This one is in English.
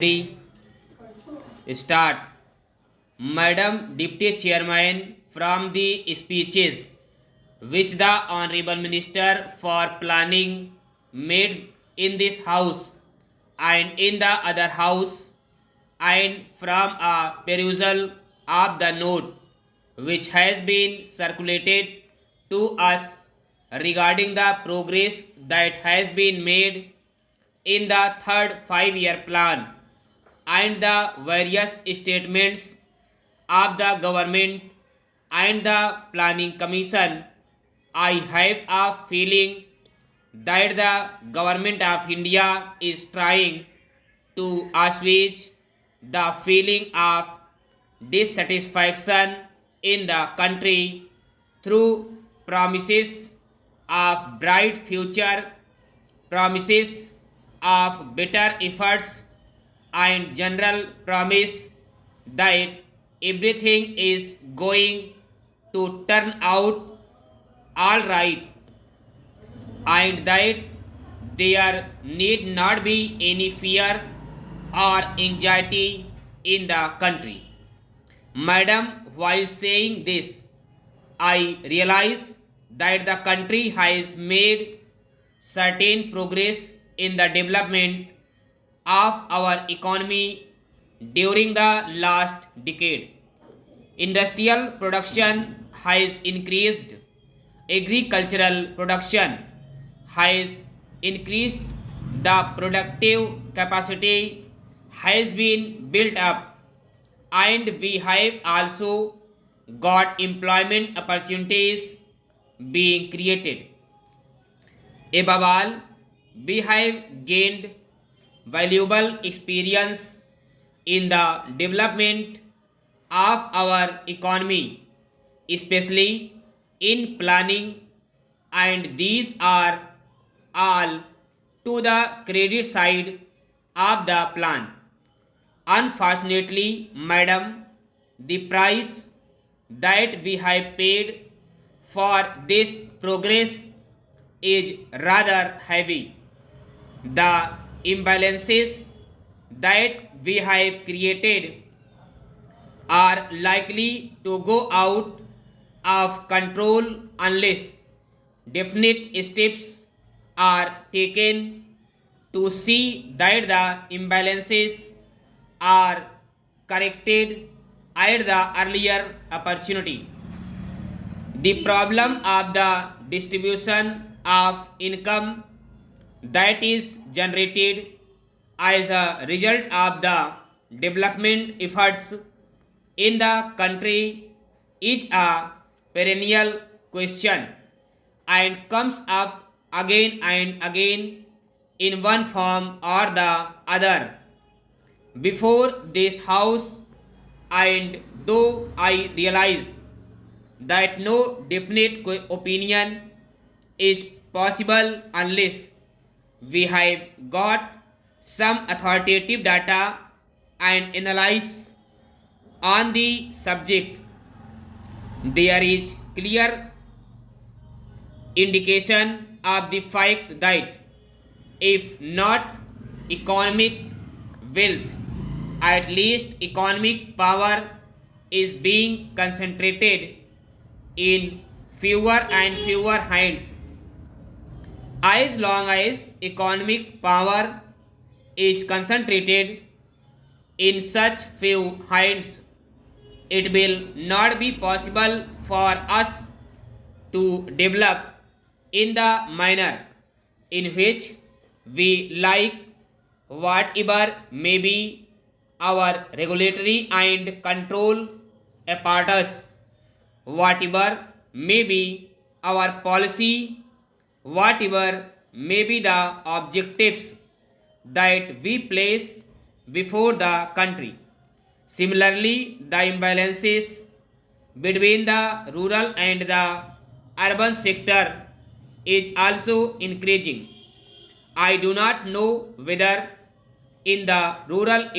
Three, start. Madam Deputy Chairman, from the speeches which the Honorable Minister for Planning made in this House and in the other House, and from a perusal of the note which has been circulated to us regarding the progress that has been made in the third 5-year plan and the various statements of the government and the planning commission, I have a feeling that the government of India is trying to assuage the feeling of dissatisfaction in the country through promises of bright future, promises of better efforts, and general promise that everything is going to turn out all right and that there need not be any fear or anxiety in the country. Madam, while saying this, I realize that the country has made certain progress in the development of our economy during the last decade. Industrial production has increased, agricultural production has increased, the productive capacity has been built up, and we have also got employment opportunities being created. Above all, we have gained valuable experience in the development of our economy, especially in planning, and these are all to the credit side of the plan. Unfortunately, madam, the price that we have paid for this progress is rather heavy. The imbalances that we have created are likely to go out of control unless definite steps are taken to see that the imbalances are corrected at the earlier opportunity. The problem of the distribution of income that is generated as a result of the development efforts in the country is a perennial question and comes up again and again in one form or the other before this house, and though I realize that no definite opinion is possible unless we have got some authoritative data and analysis on the subject, there is clear indication of the fact that if not economic wealth, at least economic power is being concentrated in fewer and fewer hands. As long as economic power is concentrated in such few hands, it will not be possible for us to develop in the manner in which we like, whatever may be our regulatory and control apparatus, whatever may be our policy, whatever may be the objectives that we place before the country. Similarly, the imbalances between the rural and the urban sector is also increasing. I do not know whether in the rural